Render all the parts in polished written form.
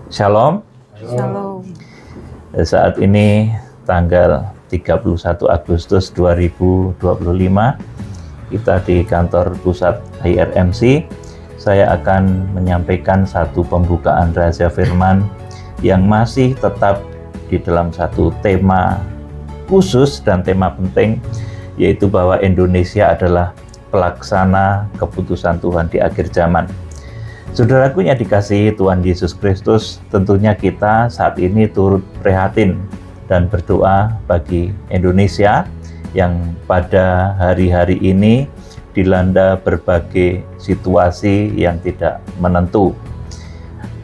Shalom. Shalom. Saat ini tanggal 31 Agustus 2025, kita di kantor pusat IRMC. Saya akan menyampaikan satu pembukaan rahasia firman yang masih tetap di dalam satu tema khusus dan tema penting, yaitu bahwa Indonesia adalah pelaksana keputusan Tuhan di akhir zaman. Saudaraku yang dikasihi Tuhan Yesus Kristus, tentunya kita saat ini turut prihatin dan berdoa bagi Indonesia yang pada hari-hari ini dilanda berbagai situasi yang tidak menentu.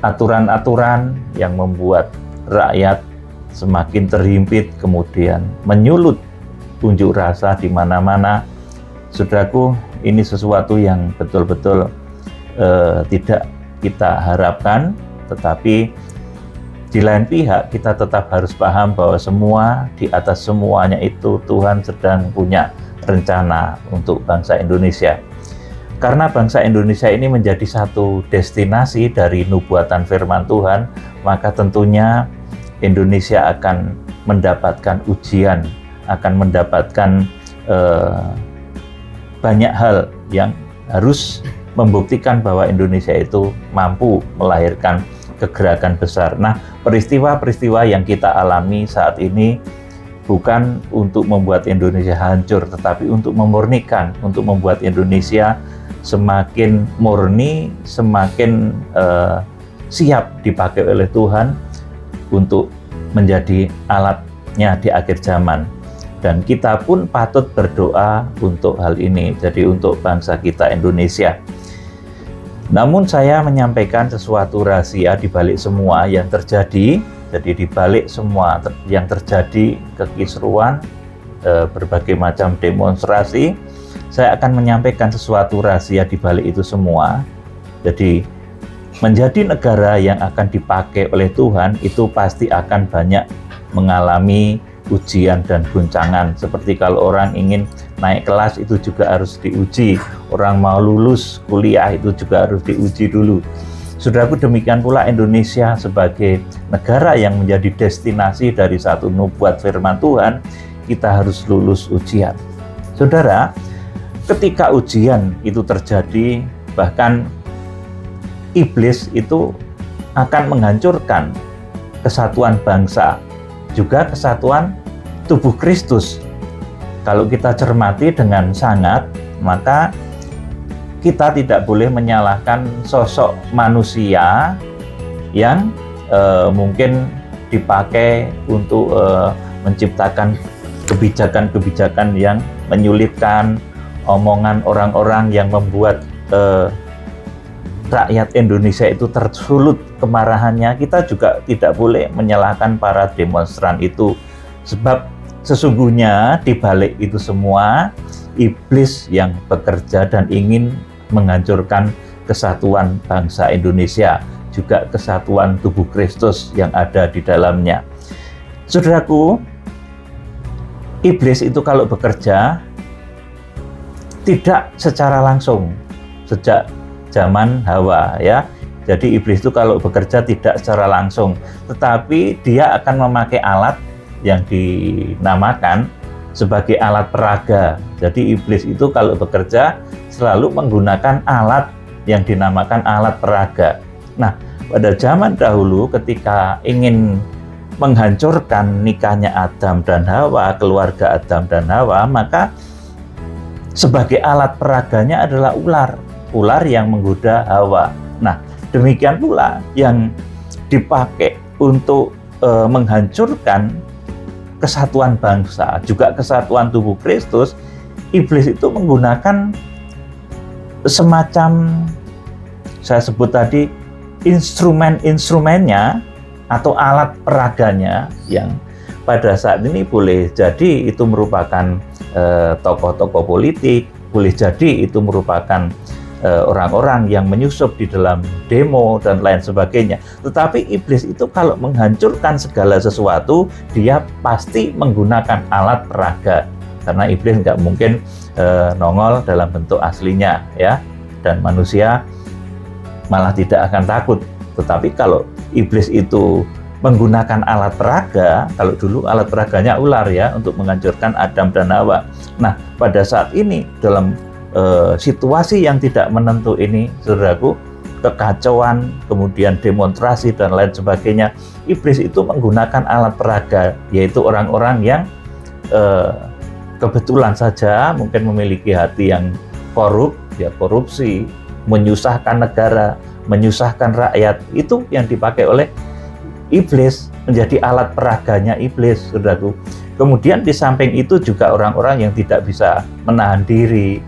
Aturan-aturan yang membuat rakyat semakin terhimpit, kemudian menyulut unjuk rasa di mana-mana. Saudaraku, ini sesuatu yang betul-betul tidak kita harapkan, tetapi di lain pihak kita tetap harus paham bahwa semua di atas semuanya itu Tuhan sedang punya rencana untuk bangsa Indonesia. Karena bangsa Indonesia ini menjadi satu destinasi dari nubuatan firman Tuhan, maka tentunya Indonesia akan mendapatkan ujian, akan mendapatkan banyak hal yang harus membuktikan bahwa Indonesia itu mampu melahirkan kegerakan besar. Nah, peristiwa-peristiwa yang kita alami saat ini bukan untuk membuat Indonesia hancur, tetapi untuk memurnikan, untuk membuat Indonesia semakin murni, semakin siap dipakai oleh Tuhan untuk menjadi alatnya di akhir zaman. Dan kita pun patut berdoa untuk hal ini, jadi untuk bangsa kita Indonesia. Namun saya menyampaikan sesuatu rahasia di balik semua yang terjadi. Jadi di balik semua yang terjadi, kekisruan, berbagai macam demonstrasi, saya akan menyampaikan sesuatu rahasia di balik itu semua. Jadi menjadi negara yang akan dipakai oleh Tuhan itu pasti akan banyak mengalami ujian dan guncangan. Seperti kalau orang ingin naik kelas itu juga harus diuji, orang mau lulus kuliah itu juga harus diuji dulu. Saudaraku, demikian pula Indonesia sebagai negara yang menjadi destinasi dari satu nubuat firman Tuhan, kita harus lulus ujian. Saudara, ketika ujian itu terjadi, bahkan iblis itu akan menghancurkan kesatuan bangsa, juga kesatuan tubuh Kristus. Kalau kita cermati dengan sangat, maka kita tidak boleh menyalahkan sosok manusia yang mungkin dipakai untuk menciptakan kebijakan-kebijakan yang menyulitkan, omongan orang-orang yang membuat rakyat Indonesia itu tersulut kemarahannya. Kita juga tidak boleh menyalahkan para demonstran itu, sebab sesungguhnya di balik itu semua iblis yang bekerja dan ingin menghancurkan kesatuan bangsa Indonesia, juga kesatuan tubuh Kristus yang ada di dalamnya. Saudaraku, iblis itu kalau bekerja tidak secara langsung sejak zaman Hawa, ya. Jadi iblis itu kalau bekerja tidak secara langsung, tetapi dia akan memakai alat yang dinamakan sebagai alat peraga. Jadi iblis itu kalau bekerja selalu menggunakan alat yang dinamakan alat peraga. Nah, pada zaman dahulu ketika ingin menghancurkan nikahnya Adam dan Hawa, keluarga Adam dan Hawa, maka sebagai alat peraganya adalah ular yang menggoda Hawa. Nah, demikian pula yang dipakai untuk menghancurkan kesatuan bangsa, juga kesatuan tubuh Kristus. Iblis itu menggunakan semacam, saya sebut tadi, instrumen-instrumennya atau alat peraganya yang pada saat ini boleh jadi itu merupakan tokoh-tokoh politik, boleh jadi itu merupakan orang-orang yang menyusup di dalam demo dan lain sebagainya. Tetapi iblis itu kalau menghancurkan segala sesuatu, dia pasti menggunakan alat peraga, karena iblis nggak mungkin nongol dalam bentuk aslinya, ya. Dan manusia malah tidak akan takut Tetapi kalau iblis itu menggunakan alat peraga, kalau dulu alat peraganya ular ya, untuk menghancurkan Adam dan Hawa. Nah, pada saat ini dalam situasi yang tidak menentu ini, saudaraku, kekacauan, kemudian demonstrasi dan lain sebagainya, iblis itu menggunakan alat peraga, yaitu orang-orang yang kebetulan saja mungkin memiliki hati yang korup, ya korupsi, menyusahkan negara, menyusahkan rakyat. Itu yang dipakai oleh iblis, menjadi alat peraganya iblis, saudaraku. Kemudian di samping itu juga orang-orang yang tidak bisa menahan diri,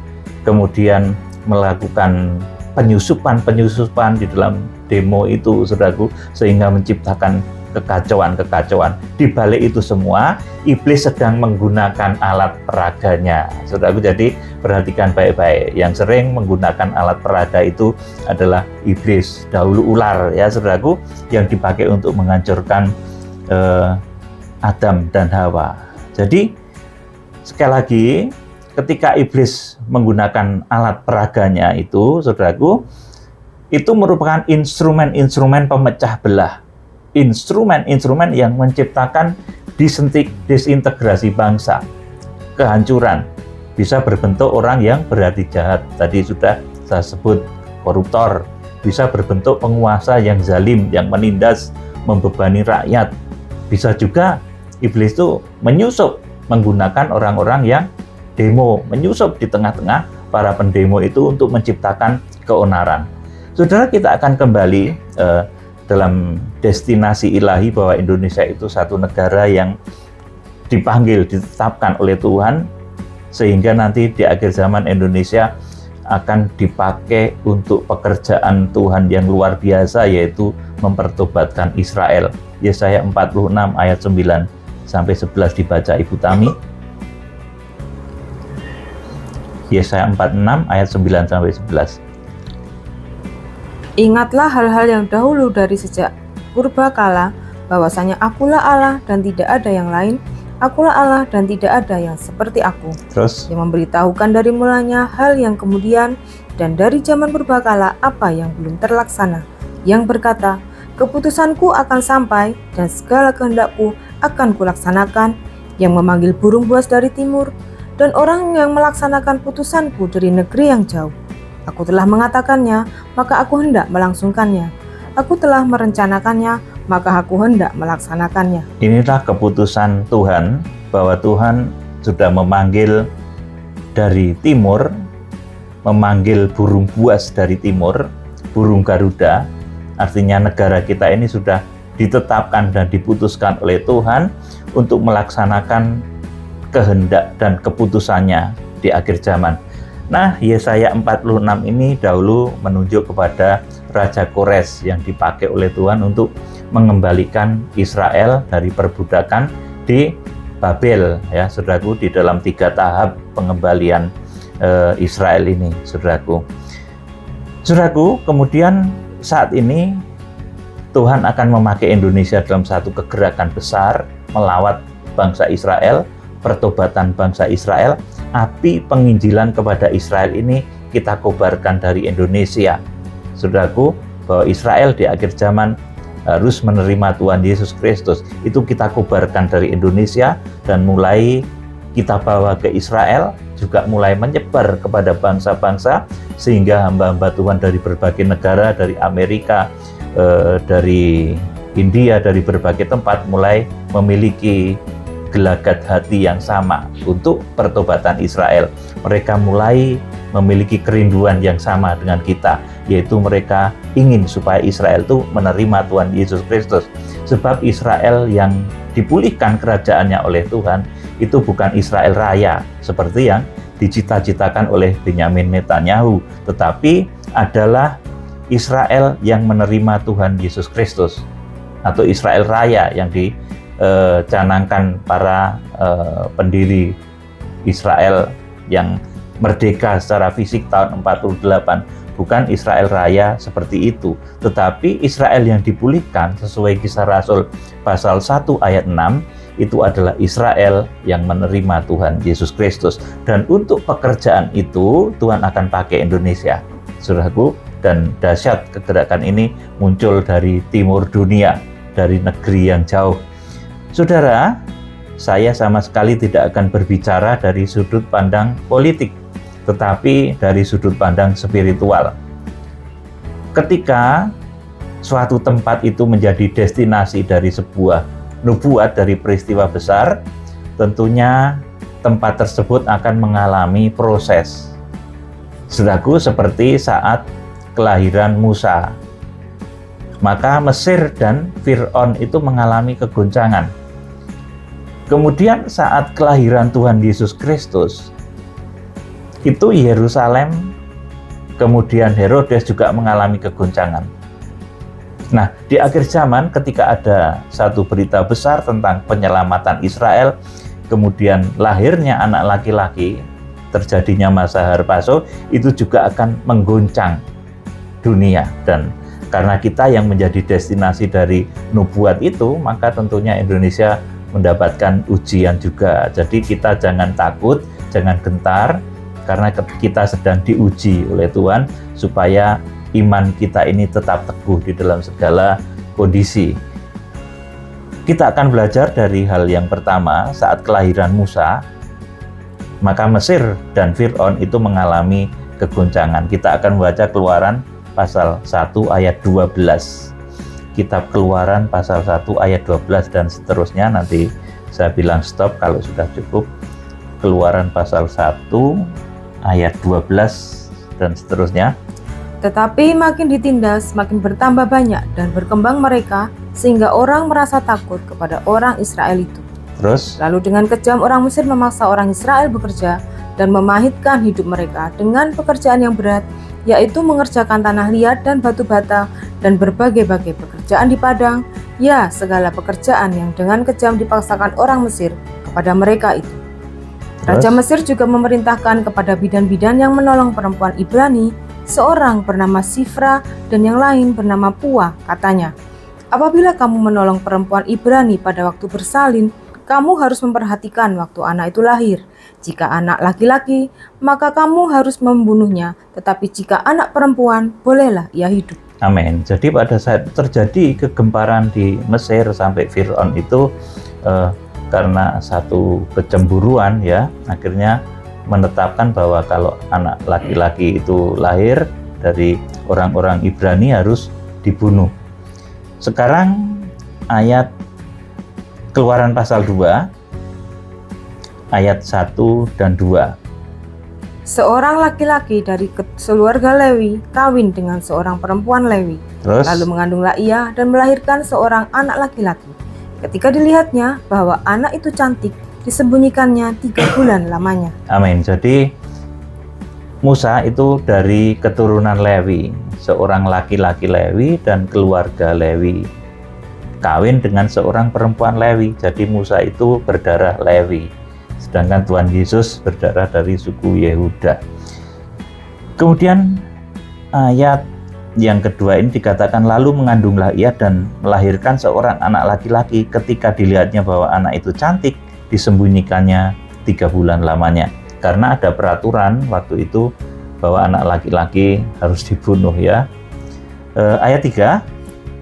kemudian melakukan penyusupan di dalam demo itu, saudaraku, sehingga menciptakan kekacauan. Di balik itu semua, iblis sedang menggunakan alat peraganya, saudaraku. Jadi perhatikan baik-baik, yang sering menggunakan alat peraga itu adalah iblis, dahulu ular ya, saudaraku, yang dipakai untuk menghancurkan Adam dan Hawa. Jadi sekali lagi, ketika iblis menggunakan alat peraganya itu, saudaraku, itu merupakan instrumen-instrumen pemecah belah, instrumen-instrumen yang menciptakan disintegrasi bangsa, kehancuran. Bisa berbentuk orang yang berhati jahat, tadi sudah saya sebut koruptor, bisa berbentuk penguasa yang zalim, yang menindas, membebani rakyat. Bisa juga iblis itu menyusup menggunakan orang-orang yang demo, menyusup di tengah-tengah para pendemo itu untuk menciptakan keonaran. Saudara, kita akan kembali dalam destinasi ilahi bahwa Indonesia itu satu negara yang dipanggil, ditetapkan oleh Tuhan, sehingga nanti di akhir zaman Indonesia akan dipakai untuk pekerjaan Tuhan yang luar biasa, yaitu mempertobatkan Israel. Yesaya 46 ayat 9 sampai 11 dibaca Ibu Tami. Yesaya 46 ayat 9 sampai 11. Ingatlah hal-hal yang dahulu dari sejak purbakala, bahwasanya akulah Allah dan tidak ada yang lain, akulah Allah dan tidak ada yang seperti aku. Terus, yang memberitahukan dari mulanya hal yang kemudian dan dari zaman purbakala apa yang belum terlaksana, yang berkata, keputusanku akan sampai dan segala kehendakku akan kulaksanakan, yang memanggil burung buas dari timur dan orang yang melaksanakan putusanku dari negeri yang jauh. Aku telah mengatakannya, maka aku hendak melangsungkannya. Aku telah merencanakannya, maka aku hendak melaksanakannya. Inilah keputusan Tuhan, bahwa Tuhan sudah memanggil dari timur, memanggil burung buas dari timur, burung Garuda. Artinya negara kita ini sudah ditetapkan dan diputuskan oleh Tuhan untuk melaksanakan kehendak dan keputusannya di akhir zaman. Nah, Yesaya 46 ini dahulu menunjuk kepada Raja Kores yang dipakai oleh Tuhan untuk mengembalikan Israel dari perbudakan di Babel, ya saudaraku, di dalam 3 tahap pengembalian Israel ini, saudaraku. Saudaraku, kemudian saat ini Tuhan akan memakai Indonesia dalam satu kegerakan besar melawat bangsa Israel, pertobatan bangsa Israel. Api penginjilan kepada Israel ini kita kobarkan dari Indonesia, saudaraku, bahwa Israel di akhir zaman harus menerima Tuhan Yesus Kristus. Itu kita kobarkan dari Indonesia dan mulai kita bawa ke Israel, juga mulai menyebar kepada bangsa-bangsa, sehingga hamba-hamba Tuhan dari berbagai negara, dari Amerika, dari India, dari berbagai tempat mulai memiliki gelagat hati yang sama untuk pertobatan Israel. Mereka mulai memiliki kerinduan yang sama dengan kita, yaitu mereka ingin supaya Israel itu menerima Tuhan Yesus Kristus. Sebab Israel yang dipulihkan kerajaannya oleh Tuhan itu bukan Israel raya seperti yang dicita-citakan oleh Benyamin Netanyahu, tetapi adalah Israel yang menerima Tuhan Yesus Kristus, atau Israel raya yang dicanangkan para pendiri Israel yang merdeka secara fisik tahun 48. Bukan Israel raya seperti itu, tetapi Israel yang dipulihkan sesuai Kisah Rasul pasal 1 ayat 6 itu adalah Israel yang menerima Tuhan Yesus Kristus. Dan untuk pekerjaan itu Tuhan akan pakai Indonesia. Saudaraku, dan dahsyat kegerakan ini muncul dari timur dunia, dari negeri yang jauh. Saudara, saya sama sekali tidak akan berbicara dari sudut pandang politik, tetapi dari sudut pandang spiritual. Ketika suatu tempat itu menjadi destinasi dari sebuah nubuat, dari peristiwa besar, tentunya tempat tersebut akan mengalami proses. Saudaraku, seperti saat kelahiran Musa, maka Mesir dan Fir'aun itu mengalami kegoncangan. Kemudian saat kelahiran Tuhan Yesus Kristus, itu Yerusalem, kemudian Herodes juga mengalami kegoncangan. Nah, di akhir zaman ketika ada satu berita besar tentang penyelamatan Israel, kemudian lahirnya anak laki-laki, terjadinya masa harpazo, itu juga akan menggoncang dunia. Dan karena kita yang menjadi destinasi dari nubuat itu, maka tentunya Indonesia mendapatkan ujian juga. Jadi kita jangan takut, jangan gentar, karena kita sedang diuji oleh Tuhan supaya iman kita ini tetap teguh di dalam segala kondisi. Kita akan belajar dari hal yang pertama, saat kelahiran Musa, maka Mesir dan Fir'aun itu mengalami kegoncangan. Kita akan membaca Keluaran pasal 1 ayat 12. Kitab Keluaran pasal 1 ayat 12 dan seterusnya. Nanti saya bilang stop kalau sudah cukup. Keluaran pasal 1 ayat 12 dan seterusnya. Tetapi makin ditindas, makin bertambah banyak dan berkembang mereka, sehingga orang merasa takut kepada orang Israel itu. Terus, Lalu dengan kejam orang Mesir memaksa orang Israel bekerja dan memahitkan hidup mereka dengan pekerjaan yang berat, yaitu mengerjakan tanah liat dan batu bata dan berbagai-bagai pekerjaan di padang, ya segala pekerjaan yang dengan kejam dipaksakan orang Mesir kepada mereka itu. Raja Mesir juga memerintahkan kepada bidan-bidan yang menolong perempuan Ibrani, seorang bernama Sifra dan yang lain bernama Pua, katanya, apabila kamu menolong perempuan Ibrani pada waktu bersalin, kamu harus memperhatikan waktu anak itu lahir. Jika anak laki-laki, maka kamu harus membunuhnya, tetapi jika anak perempuan, bolehlah ia hidup. amin. Jadi pada saat terjadi kegemparan di Mesir sampai Fir'aun itu karena satu kecemburuan, ya, akhirnya menetapkan bahwa kalau anak laki-laki itu lahir dari orang-orang Ibrani harus dibunuh. Sekarang ayat Keluaran pasal 2 ayat 1 dan 2. Seorang laki-laki dari keluarga Lewi kawin dengan seorang perempuan Lewi, Terus, lalu mengandunglah ia dan melahirkan seorang anak laki-laki. Ketika dilihatnya bahwa anak itu cantik, disembunyikannya 3 bulan lamanya. amin. Jadi Musa itu dari keturunan Lewi, seorang laki-laki Lewi dan keluarga Lewi kawin dengan seorang perempuan Lewi. Jadi Musa itu berdarah Lewi, sedangkan Tuhan Yesus berdarah dari suku Yehuda. Kemudian ayat yang kedua ini dikatakan, lalu mengandunglah ia dan melahirkan seorang anak laki-laki. Ketika dilihatnya bahwa anak itu cantik, disembunyikannya 3 bulan lamanya. Karena ada peraturan waktu itu bahwa anak laki-laki harus dibunuh, ya. Ayat 3.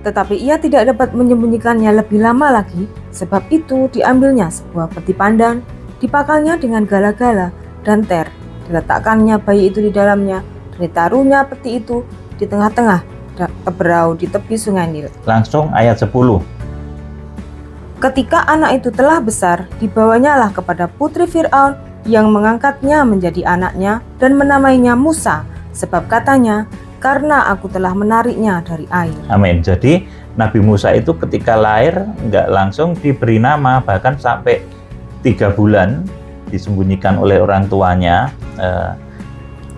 Tetapi ia tidak dapat menyembunyikannya lebih lama lagi, sebab itu diambilnya sebuah peti pandan, dipakalnya dengan gala-gala dan ter, diletakkannya bayi itu di dalamnya, dan ditaruhnya peti itu di tengah-tengah teberau di tepi sungai Nil. Langsung ayat 10. Ketika anak itu telah besar, dibawanyalah kepada putri Fir'aun yang mengangkatnya menjadi anaknya dan menamainya Musa, sebab katanya, karena aku telah menariknya dari air. Amin. Jadi Nabi Musa itu ketika lahir nggak langsung diberi nama, bahkan sampai 3 bulan disembunyikan oleh orang tuanya.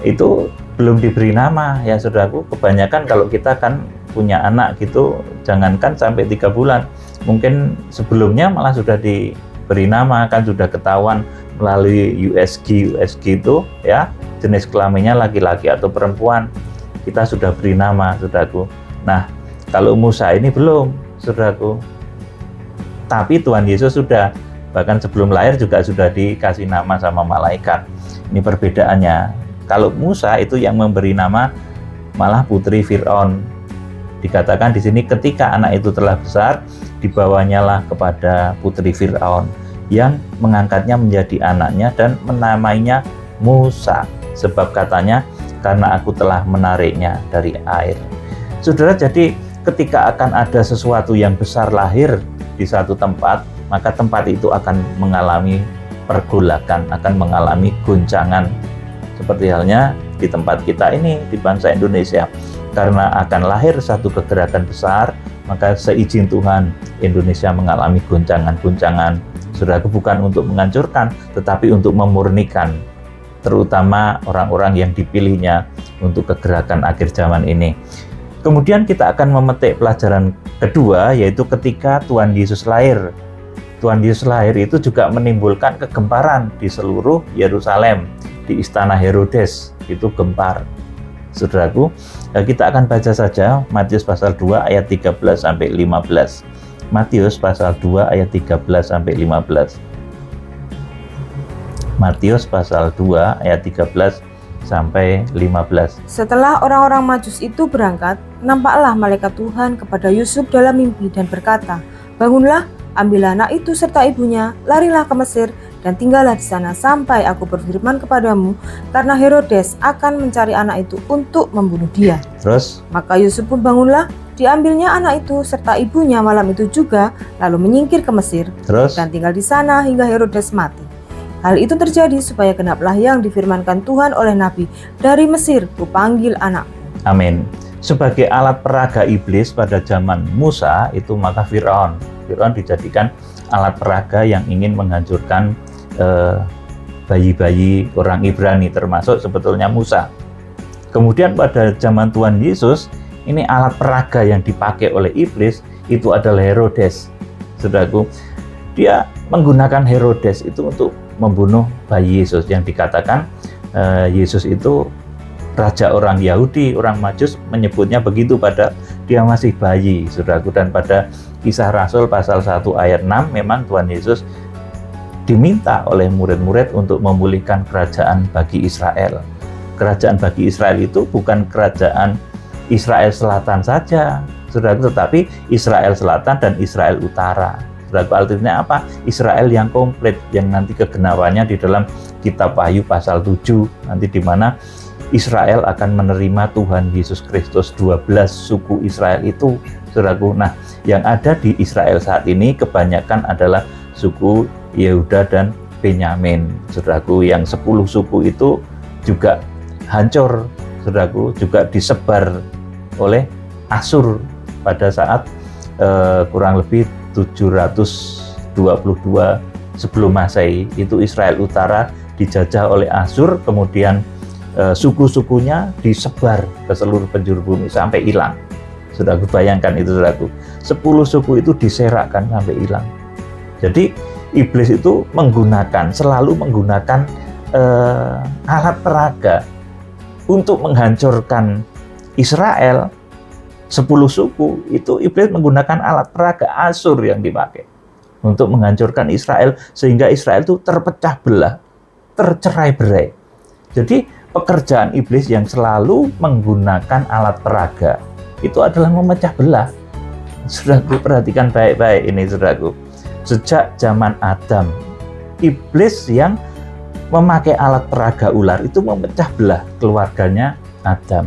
Itu belum diberi nama, ya saudaraku. Kebanyakan kalau kita kan punya anak gitu, jangankan sampai 3 bulan, mungkin sebelumnya malah sudah diberi nama, kan sudah ketahuan melalui USG itu, ya, jenis kelaminnya laki-laki atau perempuan. Kita sudah beri nama, saudaraku. Nah, kalau Musa ini belum, saudaraku. Tapi Tuhan Yesus sudah, bahkan sebelum lahir juga sudah dikasih nama sama malaikat. Ini perbedaannya. Kalau Musa itu yang memberi nama malah putri Fir'aun. Dikatakan di sini ketika anak itu telah besar, dibawanyalah kepada putri Fir'aun yang mengangkatnya menjadi anaknya dan menamainya Musa, sebab katanya karena aku telah menariknya dari air. Saudara, jadi ketika akan ada sesuatu yang besar lahir di satu tempat, maka tempat itu akan mengalami pergolakan, akan mengalami goncangan. Seperti halnya di tempat kita ini, di bangsa Indonesia, karena akan lahir satu kegerakan besar, maka seizin Tuhan Indonesia mengalami goncangan-goncangan. Saudara, bukan untuk menghancurkan, tetapi untuk memurnikan, terutama orang-orang yang dipilihnya untuk kegerakan akhir zaman ini. Kemudian kita akan memetik pelajaran kedua, yaitu ketika Tuhan Yesus lahir. Tuhan Yesus lahir itu juga menimbulkan kegemparan di seluruh Yerusalem, di istana Herodes itu gempar. Saudaraku, kita akan baca saja Matius pasal 2 ayat 13 sampai 15. Matius pasal 2 ayat 13 sampai 15. Matius pasal 2 ayat 13 sampai 15. Setelah orang-orang Majus itu berangkat, nampaklah malaikat Tuhan kepada Yusuf dalam mimpi dan berkata, "Bangunlah, ambillah anak itu serta ibunya, larilah ke Mesir, dan tinggallah di sana sampai aku berfirman kepadamu, karena Herodes akan mencari anak itu untuk membunuh dia." Terus, maka Yusuf pun bangunlah, diambilnya anak itu serta ibunya malam itu juga, lalu menyingkir ke Mesir, terus, dan tinggal di sana hingga Herodes mati. Hal itu terjadi supaya genaplah yang difirmankan Tuhan oleh Nabi, "Dari Mesir kupanggil anak." amin. Sebagai alat peraga iblis pada zaman Musa itu, maka Fir'aun dijadikan alat peraga yang ingin menghancurkan bayi-bayi orang Ibrani, termasuk sebetulnya Musa. Kemudian pada zaman Tuhan Yesus, ini alat peraga yang dipakai oleh iblis itu adalah Herodes. Saudaraku, dia menggunakan Herodes itu untuk membunuh bayi Yesus, yang dikatakan Yesus itu raja orang Yahudi, orang Majus menyebutnya begitu pada dia masih bayi, saudaraku. Dan pada Kisah Rasul pasal 1 ayat 6, memang Tuhan Yesus diminta oleh murid-murid untuk memulihkan kerajaan bagi Israel. Kerajaan bagi Israel itu bukan kerajaan Israel Selatan saja, saudaraku, tetapi Israel Selatan dan Israel Utara. Saudaraku, artinya apa? Israel yang komplit, yang nanti kegenapannya di dalam kitab Wahyu pasal 7, nanti di mana Israel akan menerima Tuhan Yesus Kristus, 12 suku Israel itu, saudaraku. Nah, yang ada di Israel saat ini kebanyakan adalah suku Yehuda dan Benyamin, saudaraku. Yang 10 suku itu juga hancur, saudaraku, juga disebar oleh Asyur pada saat kurang lebih 722 sebelum Masehi. Itu Israel Utara dijajah oleh Asyur, kemudian suku-sukunya disebar ke seluruh penjuru bumi sampai hilang. Saudaraku, bayangkan itu, saudaraku. 10 suku itu diserakkan sampai hilang. Jadi iblis itu selalu menggunakan alat peraga untuk menghancurkan Israel. 10 suku itu iblis menggunakan alat peraga Asyur yang dipakai untuk menghancurkan Israel, sehingga Israel itu terpecah belah, tercerai-berai. Jadi pekerjaan iblis yang selalu menggunakan alat peraga itu adalah memecah belah. Saudaraku, perhatikan baik-baik ini, saudaraku. Sejak zaman Adam, iblis yang memakai alat peraga ular itu memecah belah keluarganya Adam.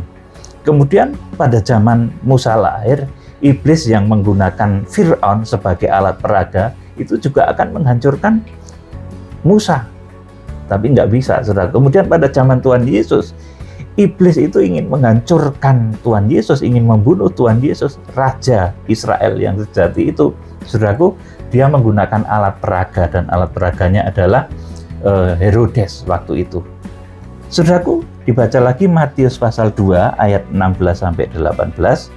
Kemudian pada zaman Musa lahir, iblis yang menggunakan Fir'aun sebagai alat peraga itu juga akan menghancurkan Musa. Tapi nggak bisa, saudara. Kemudian pada zaman Tuhan Yesus, iblis itu ingin menghancurkan Tuhan Yesus, ingin membunuh Tuhan Yesus, Raja Israel yang sejati itu. Saudaraku, dia menggunakan alat peraga, dan alat peraganya adalah Herodes waktu itu. Saudaraku, dibaca lagi Matius pasal 2 ayat 16-18.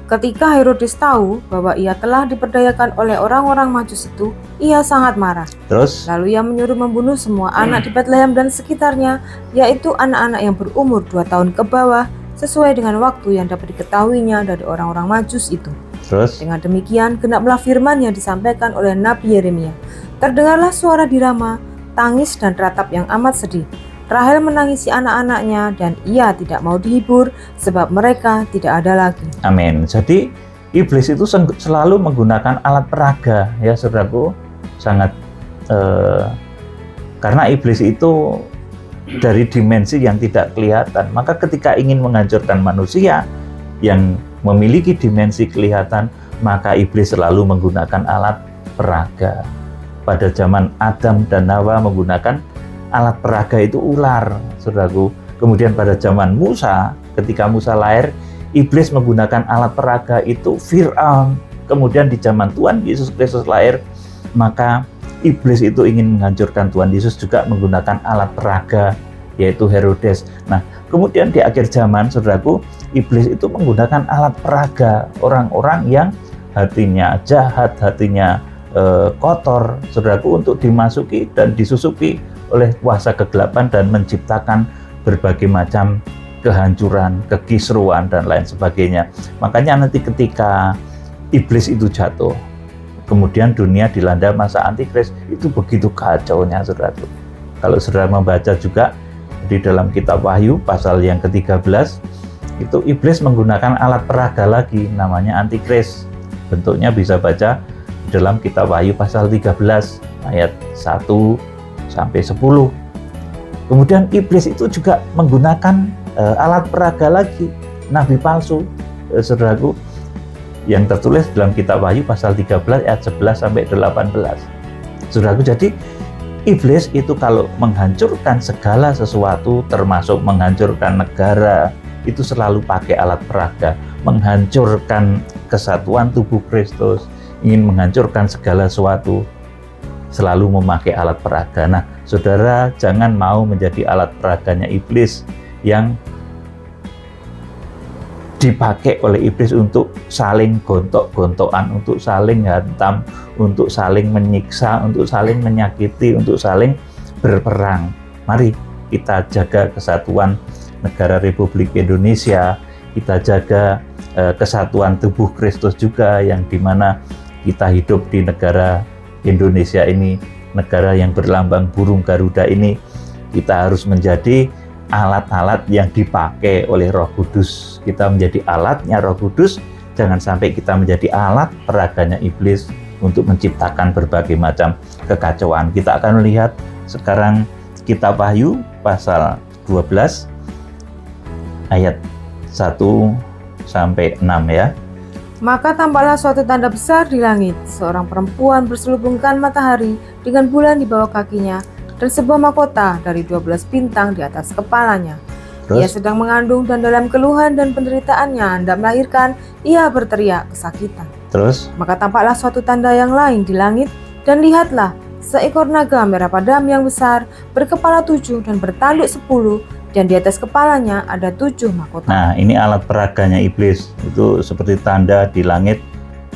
Ketika Herodes tahu bahwa ia telah diperdayakan oleh orang-orang Majus itu, ia sangat marah. Terus, Lalu ia menyuruh membunuh semua anak di Betlehem dan sekitarnya, yaitu anak-anak yang berumur 2 tahun ke bawah, sesuai dengan waktu yang dapat diketahuinya dari orang-orang Majus itu. terus, Dengan demikian, genaplah firman yang disampaikan oleh Nabi Yeremia. Terdengarlah suara di Rama, tangis dan ratap yang amat sedih. Rahel menangisi anak-anaknya dan ia tidak mau dihibur sebab mereka tidak ada lagi. Amin. Jadi iblis itu selalu menggunakan alat peraga, ya saudaraku, sangat karena iblis itu dari dimensi yang tidak kelihatan. Maka ketika ingin menghancurkan manusia yang memiliki dimensi kelihatan, maka iblis selalu menggunakan alat peraga. Pada zaman Adam dan Hawa menggunakan alat peraga itu ular, saudaraku. Kemudian pada zaman Musa, ketika Musa lahir, iblis menggunakan alat peraga itu Fir'aun. Kemudian di zaman Tuhan Yesus Kristus lahir, maka iblis itu ingin menghancurkan Tuhan Yesus juga menggunakan alat peraga, yaitu Herodes. Nah, kemudian di akhir zaman, saudaraku, iblis itu menggunakan alat peraga, orang-orang yang hatinya jahat, hatinya kotor, saudaraku, untuk dimasuki dan disusupi oleh kuasa kegelapan dan menciptakan berbagai macam kehancuran, kekisruan, dan lain sebagainya. Makanya nanti ketika iblis itu jatuh, kemudian dunia dilanda masa antikris, itu begitu kacaunya, saudaraku. Kalau saudara membaca juga di dalam kitab Wahyu pasal yang ke-13, itu iblis menggunakan alat peraga lagi, namanya antikris. Bentuknya bisa baca dalam kitab Wahyu pasal 13 ayat 1 sampai 10. Kemudian iblis itu juga menggunakan alat peraga lagi, nabi palsu, saudaraku, yang tertulis dalam kitab Wahyu pasal 13 ayat 11 sampai 18. Saudaraku, jadi iblis itu kalau menghancurkan segala sesuatu, termasuk menghancurkan negara, itu selalu pakai alat peraga. Menghancurkan kesatuan tubuh Kristus, ingin menghancurkan segala sesuatu, selalu memakai alat peraga. Nah, saudara, jangan mau menjadi alat peraganya iblis yang dipakai oleh iblis untuk saling gontok-gontokan, untuk saling hantam, untuk saling menyiksa, untuk saling menyakiti, untuk saling berperang. Mari kita jaga kesatuan negara Republik Indonesia, kita jaga kesatuan tubuh Kristus juga, yang dimana kita hidup di negara Indonesia ini, negara yang berlambang burung Garuda ini. Kita harus menjadi alat-alat yang dipakai oleh Roh Kudus. Kita menjadi alatnya Roh Kudus, jangan sampai kita menjadi alat peraganya iblis untuk menciptakan berbagai macam kekacauan. Kita akan melihat sekarang kitab Wahyu pasal 12 ayat 1 sampai 6 ya. Maka tampaklah suatu tanda besar di langit, seorang perempuan berselubungkan matahari dengan bulan di bawah kakinya, dan sebuah mahkota dari 12 bintang di atas kepalanya. Terus? Ia sedang mengandung, dan dalam keluhan dan penderitaannya hendak melahirkan, ia berteriak kesakitan. Terus? Maka tampaklah suatu tanda yang lain di langit, dan lihatlah, seekor naga merah padam yang besar, berkepala 7 dan bertanduk 10, dan di atas kepalanya ada 7 mahkota. Nah, ini alat peraganya iblis, itu seperti tanda di langit,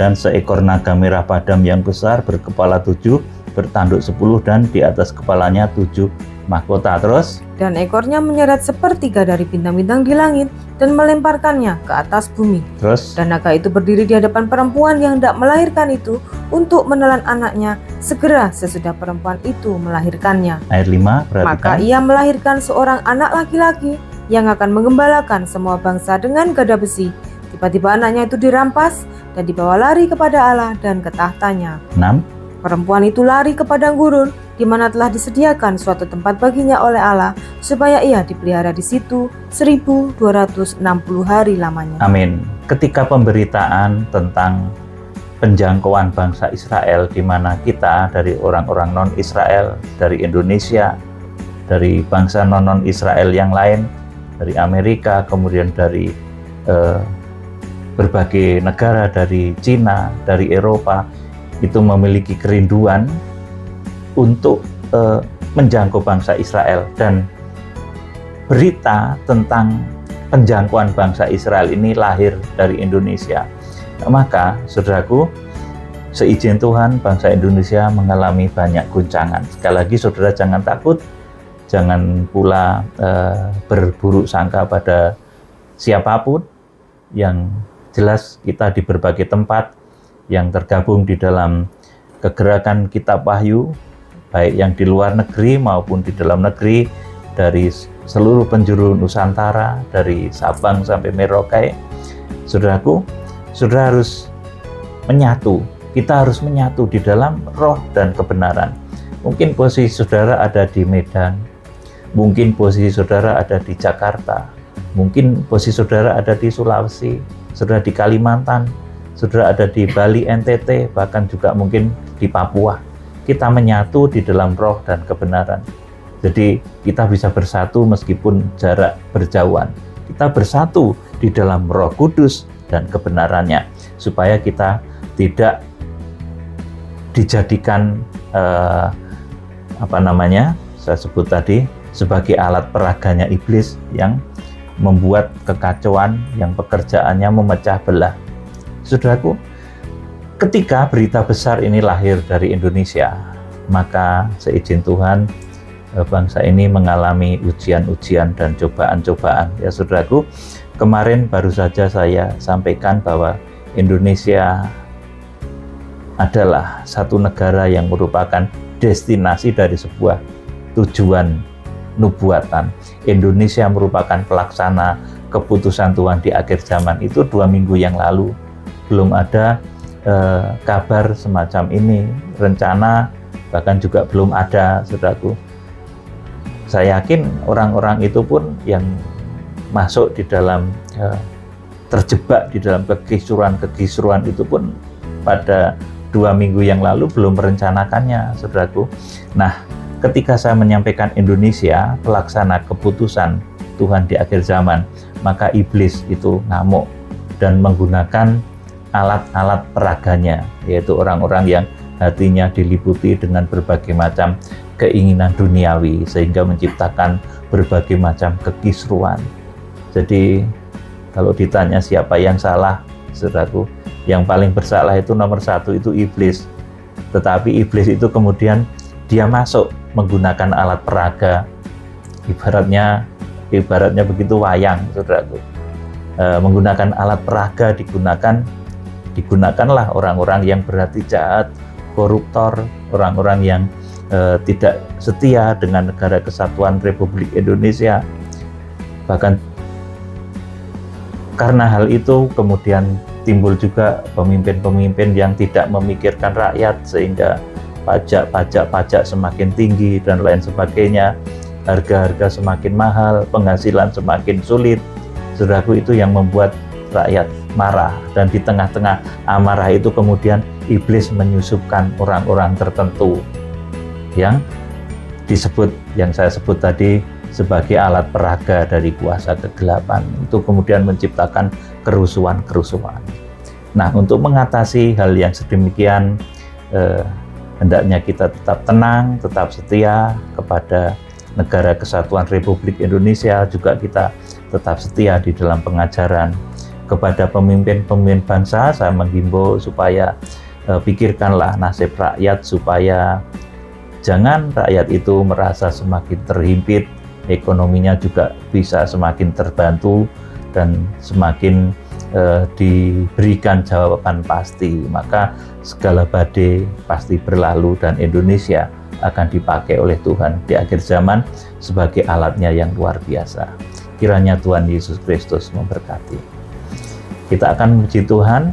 dan seekor naga merah padam yang besar berkepala 7, bertanduk 10, dan di atas kepalanya 7 mahkota. Terus? Dan ekornya menyeret sepertiga dari bintang-bintang di langit dan melemparkannya ke atas bumi. Terus? Dan naga itu berdiri di hadapan perempuan yang hendak melahirkan itu untuk menelan anaknya segera sesudah perempuan itu melahirkannya. Ayat 5, perhatikan. Maka ia melahirkan seorang anak laki-laki yang akan menggembalakan semua bangsa dengan gada besi. Tiba-tiba anaknya itu dirampas dan dibawa lari kepada Allah dan ke tahtanya. 6. Perempuan itu lari ke padang gurun, di mana telah disediakan suatu tempat baginya oleh Allah, supaya ia dipelihara di situ 1260 hari lamanya. Amin. Ketika pemberitaan tentang penjangkauan bangsa Israel, di mana kita dari orang-orang non-Israel, dari Indonesia, dari bangsa non-Israel yang lain, dari Amerika, kemudian dari berbagai negara, dari Cina, dari Eropa, itu memiliki kerinduan untuk menjangkau bangsa Israel, dan berita tentang penjangkauan bangsa Israel ini lahir dari Indonesia. Maka, saudaraku, seizin Tuhan, bangsa Indonesia mengalami banyak guncangan. Sekali lagi, saudara jangan takut, jangan pula berburuk sangka pada siapapun. Yang jelas kita di berbagai tempat yang tergabung di dalam kegerakan kitab Wahyu, baik yang di luar negeri maupun di dalam negeri, dari seluruh penjuru Nusantara, dari Sabang sampai Merauke. Saudaraku, saudara harus menyatu. Kita harus menyatu di dalam roh dan kebenaran. Mungkin posisi saudara ada di Medan, mungkin posisi saudara ada di Jakarta, mungkin posisi saudara ada di Sulawesi, saudara di Kalimantan, saudara ada di Bali, NTT, bahkan juga mungkin di Papua. Kita menyatu di dalam roh dan kebenaran. Jadi kita bisa bersatu meskipun jarak berjauhan. Kita bersatu di dalam Roh Kudus dan kebenarannya, supaya kita tidak dijadikan saya sebut tadi sebagai alat peraganya iblis yang membuat kekacauan, yang pekerjaannya memecah belah. Saudaraku, ketika berita besar ini lahir dari Indonesia, maka seizin Tuhan bangsa ini mengalami ujian-ujian dan cobaan-cobaan. Ya saudaraku, kemarin baru saja saya sampaikan bahwa Indonesia adalah satu negara yang merupakan destinasi dari sebuah tujuan nubuatan. Indonesia merupakan pelaksana keputusan Tuhan di akhir zaman. Itu 2 minggu yang lalu. Belum ada kabar semacam ini, rencana bahkan juga belum ada, saudaraku. Saya yakin orang-orang itu pun yang masuk di dalam terjebak di dalam kekisruan itu pun pada 2 minggu yang lalu belum merencanakannya, saudaraku. Nah, ketika saya menyampaikan Indonesia pelaksana keputusan Tuhan di akhir zaman, maka iblis itu ngamuk dan menggunakan alat-alat peraganya, yaitu orang-orang yang hatinya diliputi dengan berbagai macam keinginan duniawi, sehingga menciptakan berbagai macam kekisruan. Jadi kalau ditanya siapa yang salah, saudaraku, yang paling bersalah itu nomor 1 itu iblis. Tetapi iblis itu kemudian dia masuk menggunakan alat peraga, ibaratnya begitu wayang, saudaraku. Menggunakan alat peraga digunakanlah orang-orang yang berhati jahat, koruptor, orang-orang yang tidak setia dengan Negara Kesatuan Republik Indonesia. Bahkan karena hal itu kemudian timbul juga pemimpin-pemimpin yang tidak memikirkan rakyat, sehingga pajak semakin tinggi dan lain sebagainya, harga-harga semakin mahal, penghasilan semakin sulit. Saudaraku, itu yang membuat rakyat marah, dan di tengah-tengah amarah itu kemudian iblis menyusupkan orang-orang tertentu yang saya sebut tadi sebagai alat peraga dari kuasa kegelapan. Itu kemudian menciptakan kerusuhan-kerusuhan. Nah, untuk mengatasi hal yang sedemikian, hendaknya kita tetap tenang, tetap setia kepada Negara Kesatuan Republik Indonesia. Juga kita tetap setia di dalam pengajaran. Kepada pemimpin-pemimpin bangsa, saya menghimbau supaya pikirkanlah nasib rakyat, supaya jangan rakyat itu merasa semakin terhimpit, ekonominya juga bisa semakin terbantu dan semakin diberikan jawaban pasti. Maka segala badai pasti berlalu dan Indonesia akan dipakai oleh Tuhan di akhir zaman sebagai alatnya yang luar biasa. Kiranya Tuhan Yesus Kristus memberkati. Kita akan memuji Tuhan